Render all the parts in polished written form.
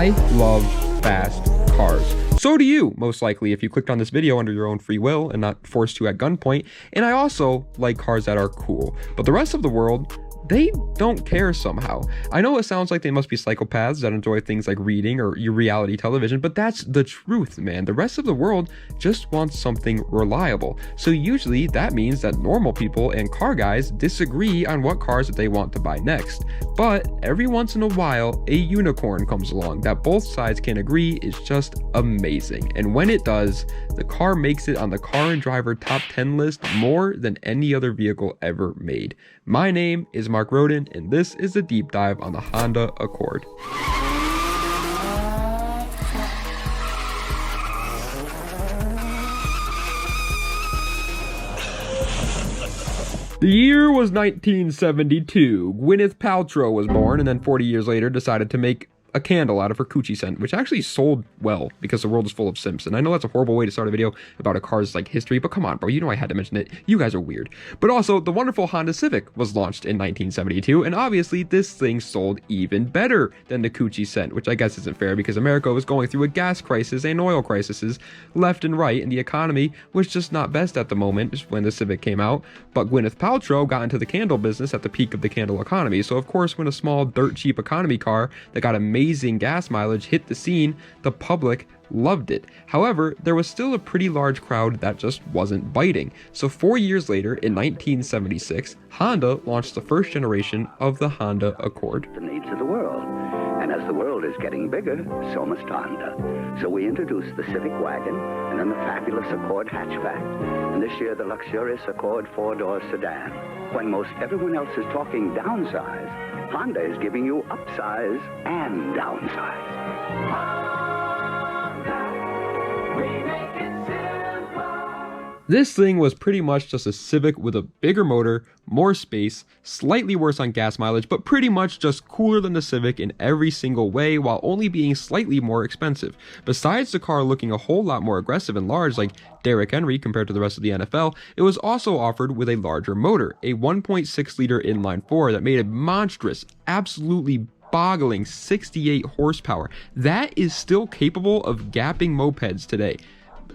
I love fast cars. So do you, most likely, if you clicked on this video under your own free will and not forced to at gunpoint. And I also like cars that are cool. But the rest of the world, they don't care somehow. I know it sounds like they must be psychopaths that enjoy things like reading or your reality television, but that's the truth, man. The rest of the world just wants something reliable. So usually that means that normal people and car guys disagree on what cars that they want to buy next. But every once in a while, a unicorn comes along that both sides can agree is just amazing. And when it does, the car makes it on the Car and Driver top 10 list more than any other vehicle ever made. My name is Mark Roden, and this is a deep dive on the Honda Accord. The year was 1972. Gwyneth Paltrow was born, and then 40 years later decided to make a candle out of her coochie scent, which actually sold well because the world is full of simps. And I know that's a horrible way to start a video about a car's like history, but come on, bro, you know I had to mention it. You guys are weird. But also, the wonderful Honda Civic was launched in 1972, and obviously this thing sold even better than the coochie scent, which I guess isn't fair because America was going through a gas crisis and oil crises left and right, and the economy was just not best at the moment when the Civic came out. But Gwyneth Paltrow got into the candle business at the peak of the candle economy. So of course, when a small dirt cheap economy car that got amazing gas mileage hit the scene, the public loved it. However, there was still a pretty large crowd that just wasn't biting. So 4 years later, in 1976, Honda launched the first generation of the Honda Accord. The needs of the world. And as the world is getting bigger, so must Honda. So we introduced the Civic Wagon and then the fabulous Accord hatchback. And this year, the luxurious Accord four-door sedan. When most everyone else is talking downsize, Honda is giving you upsize and downsize. This thing was pretty much just a Civic with a bigger motor, more space, slightly worse on gas mileage, but pretty much just cooler than the Civic in every single way while only being slightly more expensive. Besides the car looking a whole lot more aggressive and large like Derrick Henry compared to the rest of the NFL, it was also offered with a larger motor, a 1.6 liter inline four that made a monstrous, absolutely boggling 68 horsepower. That is still capable of gapping mopeds today.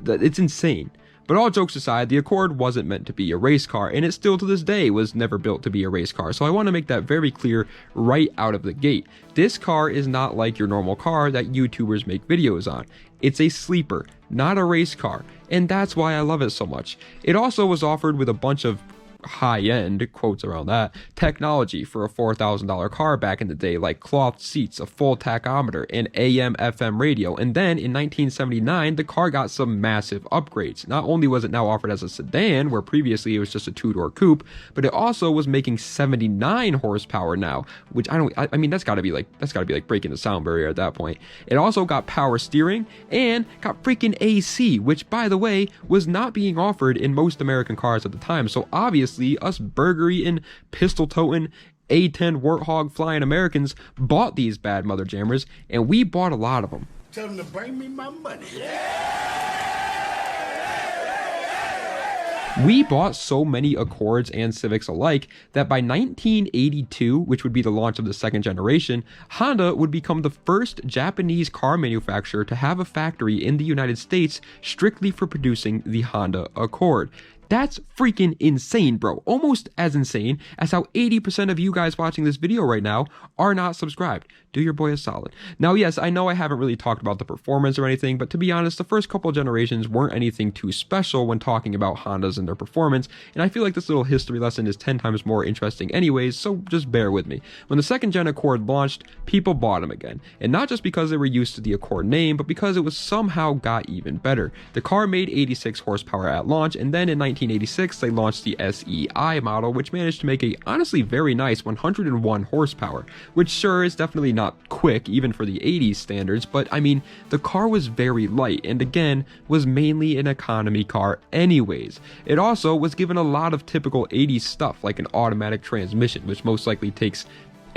It's insane. But all jokes aside, the Accord wasn't meant to be a race car, and it still to this day was never built to be a race car. So I want to make that very clear right out of the gate. This car is not like your normal car that YouTubers make videos on. It's a sleeper, not a race car, and that's why I love it so much. It also was offered with a bunch of high-end, quotes around that, technology for a $4,000 car back in the day, like cloth seats, a full tachometer, and AM/FM radio. And then in 1979, the car got some massive upgrades. Not only was it now offered as a sedan, where previously it was just a two-door coupe, but it also was making 79 horsepower now, which I mean, that's gotta be like breaking the sound barrier at that point. It also got power steering and got freaking AC, which by the way, was not being offered in most American cars at the time. So obviously, us burger-eating, pistol-toting, A10 warthog flying Americans bought these bad mother jammers, and we bought a lot of them. Tell them to bring me my money. We bought so many Accords and Civics alike that by 1982, which would be the launch of the second generation, Honda would become the first Japanese car manufacturer to have a factory in the United States strictly for producing the Honda Accord. That's freaking insane, bro. Almost as insane as how 80% of you guys watching this video right now are not subscribed. Do your boy a solid. Now, yes, I know I haven't really talked about the performance or anything, but to be honest, the first couple generations weren't anything too special when talking about Hondas and their performance, and I feel like this little history lesson is 10 times more interesting anyways, so just bear with me. When the second gen Accord launched, people bought them again, and not just because they were used to the Accord name, but because it was somehow got even better. The car made 86 horsepower at launch, and then in 1986, they launched the SEI model, which managed to make a honestly very nice 101 horsepower, which sure is definitely not quick even for the 80s standards, but I mean, the car was very light and again, was mainly an economy car anyways. It also was given a lot of typical 80s stuff like an automatic transmission, which most likely takes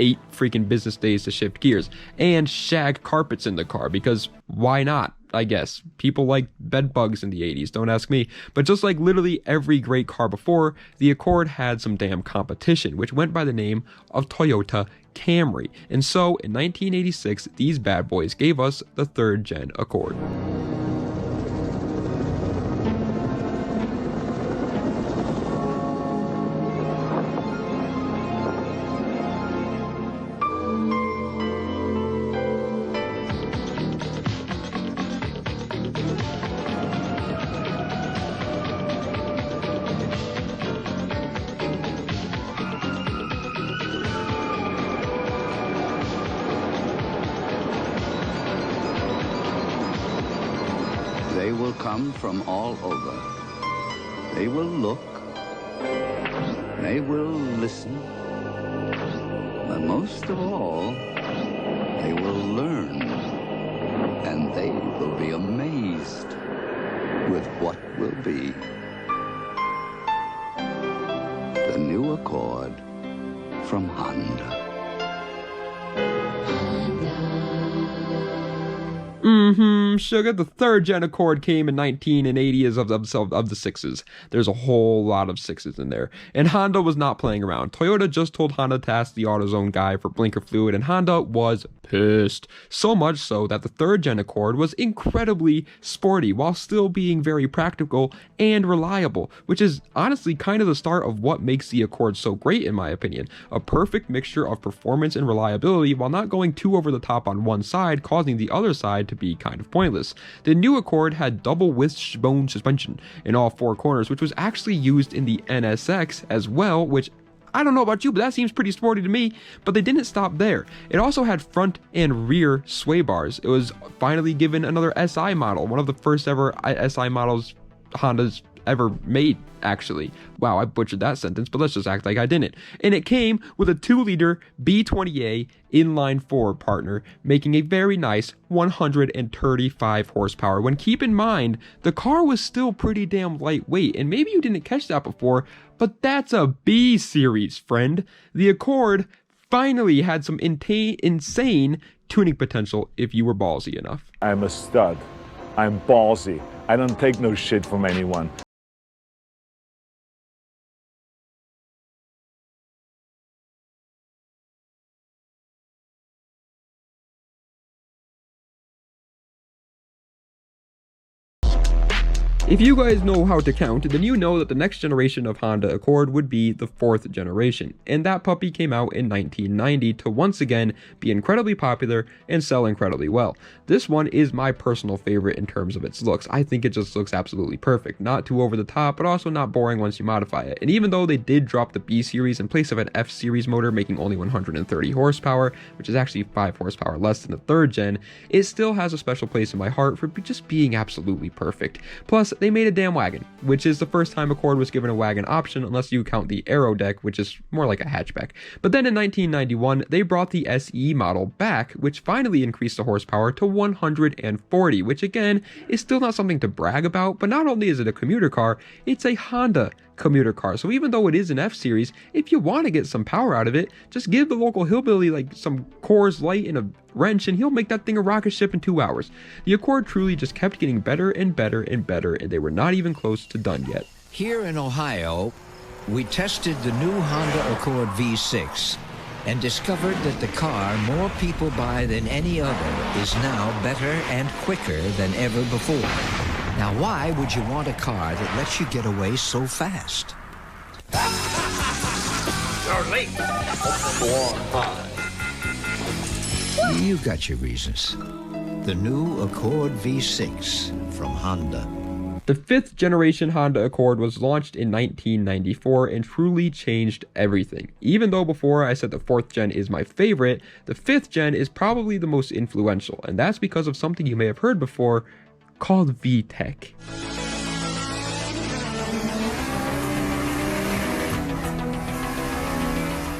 8 freaking business days to shift gears, and shag carpets in the car because why not? I guess. People like bed bugs in the 80s, don't ask me. But just like literally every great car before, the Accord had some damn competition, which went by the name of Toyota Camry. And so, in 1986, these bad boys gave us the 3rd gen Accord. They will come from all over. They will look. They will listen. But most of all, they will learn. And they will be amazed with what will be the new Accord from Honda. Sugar. The 3rd gen Accord came in 1980 as of the 6s. There's a whole lot of 6s in there. And Honda was not playing around. Toyota just told Honda to ask the AutoZone guy for blinker fluid, and Honda was pissed. So much so that the 3rd gen Accord was incredibly sporty while still being very practical and reliable, which is honestly kind of the start of what makes the Accord so great in my opinion. A perfect mixture of performance and reliability while not going too over the top on one side, causing the other side to be kind of pointless. The new Accord had double wishbone suspension in all 4 corners, which was actually used in the NSX as well, which I don't know about you, but that seems pretty sporty to me. But they didn't stop there. It also had front and rear sway bars. It was finally given another SI model, one of the first ever SI models Honda's ever made, actually. Wow, I butchered that sentence, but let's just act like I didn't. And it came with a 2-liter B20A inline-4 partner, making a very nice 135 horsepower. When keep in mind, the car was still pretty damn lightweight, and maybe you didn't catch that before, but that's a B series, friend. The Accord finally had some insane tuning potential if you were ballsy enough. I'm a stud. I'm ballsy. I don't take no shit from anyone. If you guys know how to count, then you know that the next generation of Honda Accord would be the 4th generation, and that puppy came out in 1990 to once again be incredibly popular and sell incredibly well. This one is my personal favorite in terms of its looks. I think it just looks absolutely perfect, not too over the top, but also not boring once you modify it. And even though they did drop the B series in place of an F series motor making only 130 horsepower, which is actually 5 horsepower less than the 3rd gen, it still has a special place in my heart for just being absolutely perfect. Plus, they made a damn wagon, which is the first time Accord was given a wagon option unless you count the aero deck, which is more like a hatchback. But then in 1991, they brought the SE model back, which finally increased the horsepower to 140, which again is still not something to brag about, but not only is it a commuter car, it's a Honda commuter car. So even though it is an F series, if you want to get some power out of it, just give the local hillbilly like some Coors Light and a wrench and he'll make that thing a rocket ship in 2 hours. The Accord truly just kept getting better and better and better, and they were not even close to done yet. Here in Ohio, we tested the new Honda Accord V6 and discovered that the car more people buy than any other is now better and quicker than ever before. Now, why would you want a car that lets you get away so fast? You're late. You got your reasons. The new Accord V6 from Honda. The 5th generation Honda Accord was launched in 1994 and truly changed everything. Even though before I said the 4th gen is my favorite, the 5th gen is probably the most influential, and that's because of something you may have heard before called VTEC.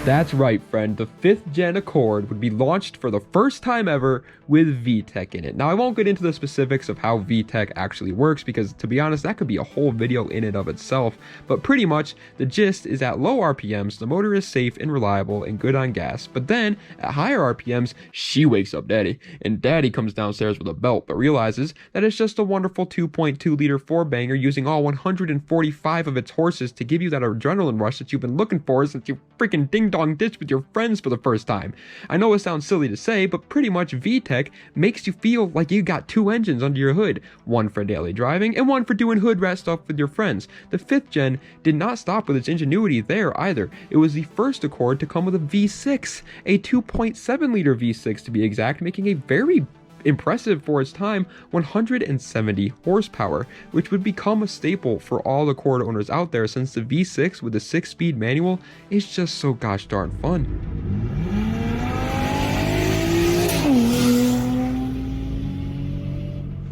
That's right, friend. The 5th gen Accord would be launched for the first time ever with VTEC in it. Now, I won't get into the specifics of how VTEC actually works because, to be honest, that could be a whole video in and of itself. But pretty much, the gist is at low RPMs, the motor is safe and reliable and good on gas. But then, at higher RPMs, she wakes up daddy. And daddy comes downstairs with a belt, but realizes that it's just a wonderful 2.2 liter 4-banger using all 145 of its horses to give you that adrenaline rush that you've been looking for since you freaking ding-dong ditch with your friends for the first time. I know it sounds silly to say, but pretty much VTEC makes you feel like you got 2 engines under your hood, one for daily driving and one for doing hood rat stuff with your friends. The 5th gen did not stop with its ingenuity there either. It was the first Accord to come with a V6, a 2.7 liter V6 to be exact, making a very impressive for its time 170 horsepower, which would become a staple for all Accord owners out there since the V6 with the 6-speed manual is just so gosh darn fun.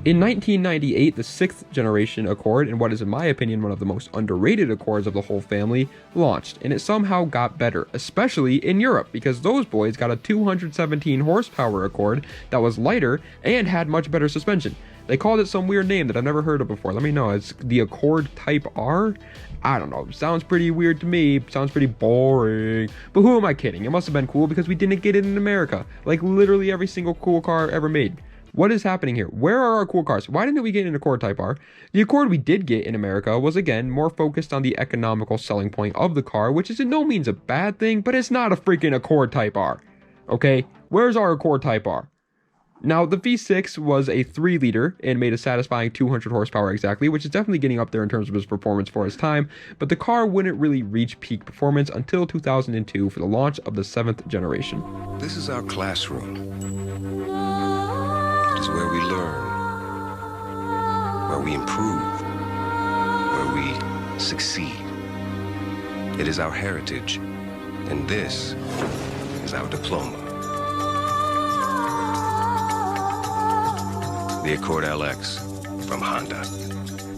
In 1998, the 6th generation Accord, and what is in my opinion one of the most underrated Accords of the whole family, launched, and it somehow got better, especially in Europe, because those boys got a 217 horsepower Accord that was lighter and had much better suspension. They called it some weird name that I've never heard of before. Let me know. It's the Accord Type R? I don't know. Sounds pretty weird to me. Sounds pretty boring. But who am I kidding? It must have been cool because we didn't get it in America. Like literally every single cool car ever made. What is happening here? Where are our cool cars? Why didn't we get an Accord Type R? The Accord we did get in America was again more focused on the economical selling point of the car, which is in no means a bad thing, but it's not a freaking Accord Type R. Okay? Where's our Accord Type R? Now, the V6 was a 3 liter and made a satisfying 200 horsepower exactly, which is definitely getting up there in terms of its performance for its time, but the car wouldn't really reach peak performance until 2002 for the launch of the 7th generation. This is our classroom. It is where we learn, where we improve, where we succeed. It is our heritage, and this is our diploma. The Accord LX from Honda.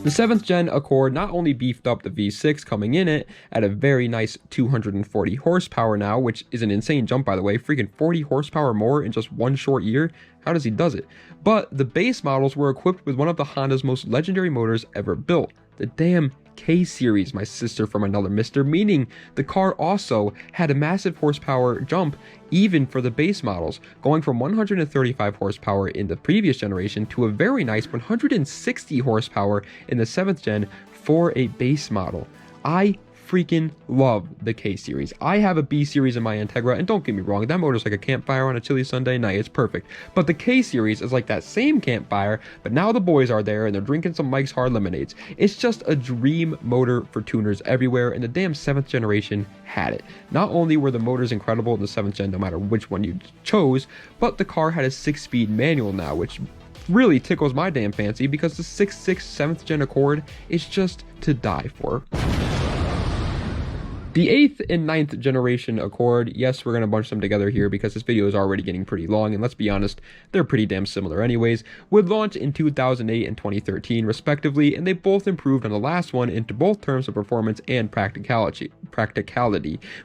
The 7th gen Accord not only beefed up the V6 coming in it at a very nice 240 horsepower now, which is an insane jump by the way, freaking 40 horsepower more in just one short year. How does he does it? But the base models were equipped with one of the Honda's most legendary motors ever built, the damn K-Series, my sister from another mister, meaning the car also had a massive horsepower jump even for the base models, going from 135 horsepower in the previous generation to a very nice 160 horsepower in the 7th gen for a base model. I freaking love the K-Series. I have a B-Series in my Integra, and don't get me wrong, that motor's like a campfire on a chilly Sunday night, it's perfect. But the K-Series is like that same campfire, but now the boys are there and they're drinking some Mike's Hard Lemonades. It's just a dream motor for tuners everywhere, and the damn 7th generation had it. Not only were the motors incredible in the 7th gen, no matter which one you chose, but the car had a 6-speed manual now, which really tickles my damn fancy because the 6.6 7th gen Accord is just to die for. The 8th and 9th generation Accord, yes, we're going to bunch them together here because this video is already getting pretty long, and let's be honest, they're pretty damn similar anyways, would launch in 2008 and 2013 respectively, and they both improved on the last one into both terms of performance and practicality,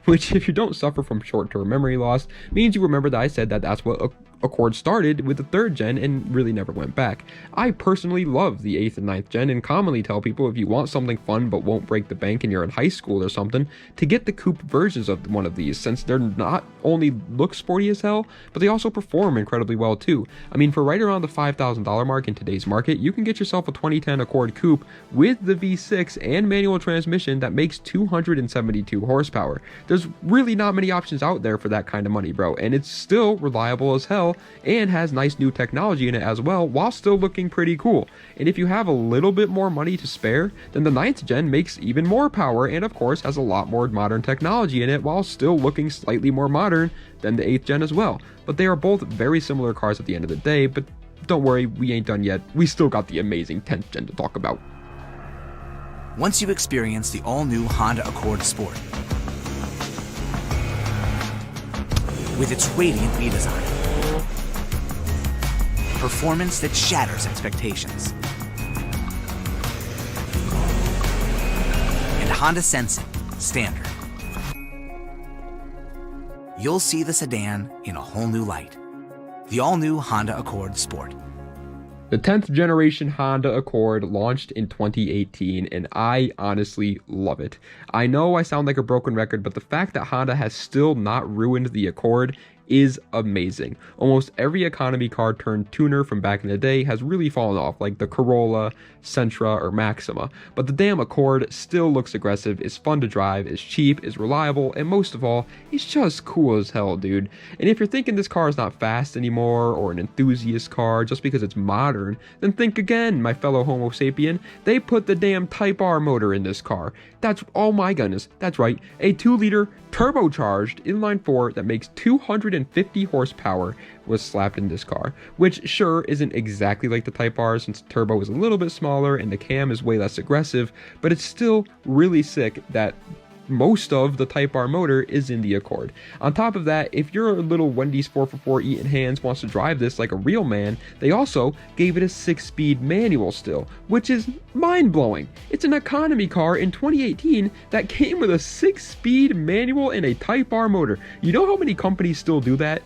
which if you don't suffer from short-term memory loss, means you remember that I said that that's what Accord started with the 3rd gen and really never went back. I personally love the 8th and 9th gen and commonly tell people if you want something fun but won't break the bank and you're in high school or something, to get the coupe versions of one of these, since they're not only look sporty as hell, but they also perform incredibly well too. I mean, for right around the $5,000 mark in today's market, you can get yourself a 2010 Accord coupe with the V6 and manual transmission that makes 272 horsepower. There's really not many options out there for that kind of money, bro, and it's still reliable as hell and has nice new technology in it as well, while still looking pretty cool. And if you have a little bit more money to spare, then the 9th gen makes even more power and of course has a lot more modern technology in it while still looking slightly more modern than the 8th gen as well. But they are both very similar cars at the end of the day, but don't worry, we ain't done yet. We still got the amazing 10th gen to talk about. Once you experience the all-new Honda Accord Sport with its radiant redesign, performance that shatters expectations, and Honda Sensing Standard, you'll see the sedan in a whole new light. The all-new Honda Accord Sport. The 10th generation Honda Accord launched in 2018, and I honestly love it. I know I sound like a broken record, but the fact that Honda has still not ruined the Accord is amazing. Almost every economy car turned tuner from back in the day has really fallen off, like the Corolla, Sentra, or Maxima. But the damn Accord still looks aggressive, is fun to drive, is cheap, is reliable, and most of all, it's just cool as hell, dude. And if you're thinking this car is not fast anymore, or an enthusiast car just because it's modern, then think again, my fellow Homo sapien. They put the damn Type R motor in this car. That's, oh my goodness, that's right, a 2-liter turbocharged inline-4 that makes 250 horsepower was slapped in this car, which sure isn't exactly like the Type R since the turbo is a little bit smaller and the cam is way less aggressive, but it's still really sick that most of the Type R motor is in the Accord. On top of that, if your little Wendy's 4x4 eating hands wants to drive this like a real man, they also gave it a 6-speed manual still, which is mind-blowing. It's an economy car in 2018 that came with a 6-speed manual and a Type R motor. You know how many companies still do that?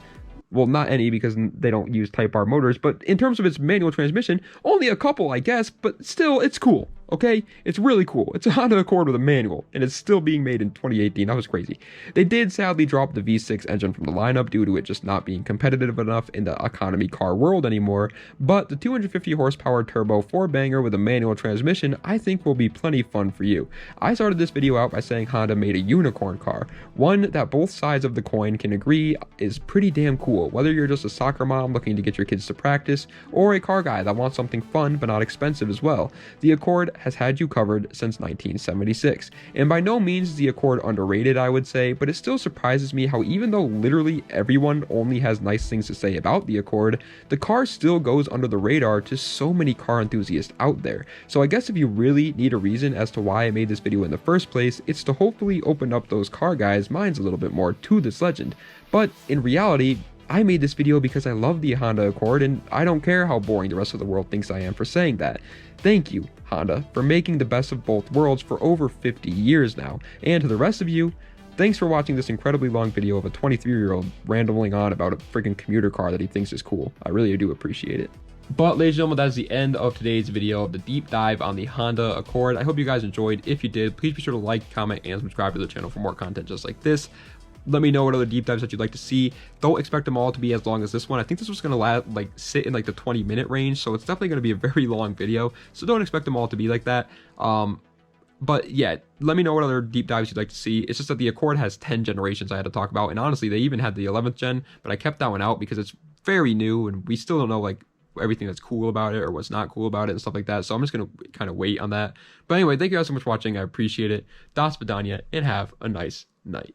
Well, not any because they don't use Type R motors, but in terms of its manual transmission, only a couple, I guess, but still, it's cool. Okay, it's really cool. It's a Honda Accord with a manual, and it's still being made in 2018. That was crazy. They did sadly drop the V6 engine from the lineup due to it just not being competitive enough in the economy car world anymore, but the 250 horsepower turbo 4-banger with a manual transmission I think will be plenty fun for you. I started this video out by saying Honda made a unicorn car, one that both sides of the coin can agree is pretty damn cool, whether you're just a soccer mom looking to get your kids to practice, or a car guy that wants something fun but not expensive as well. The Accord has had you covered since 1976, and by no means is the Accord underrated, I would say, but it still surprises me how even though literally everyone only has nice things to say about the Accord, the car still goes under the radar to so many car enthusiasts out there. So I guess if you really need a reason as to why I made this video in the first place, it's to hopefully open up those car guys' minds a little bit more to this legend. But in reality, I made this video because I love the Honda Accord, and I don't care how boring the rest of the world thinks I am for saying that. Thank you, Honda, for making the best of both worlds for over 50 years now. And to the rest of you, thanks for watching this incredibly long video of a 23-year-old rambling on about a freaking commuter car that he thinks is cool. I really do appreciate it. But ladies and gentlemen, that is the end of today's video, the deep dive on the Honda Accord. I hope you guys enjoyed. If you did, please be sure to like, comment, and subscribe to the channel for more content just like this. Let me know what other deep dives that you'd like to see. Don't expect them all to be as long as this one. I think this was going to sit in like the 20-minute range, so it's definitely going to be a very long video. So don't expect them all to be like that. But yeah, let me know what other deep dives you'd like to see. It's just that the Accord has 10 generations I had to talk about, and honestly, they even had the 11th gen, but I kept that one out because it's very new, and we still don't know like everything that's cool about it or what's not cool about it and stuff like that. So I'm just going to kind of wait on that. But anyway, thank you guys so much for watching. I appreciate it. Das Vidania, and have a nice night.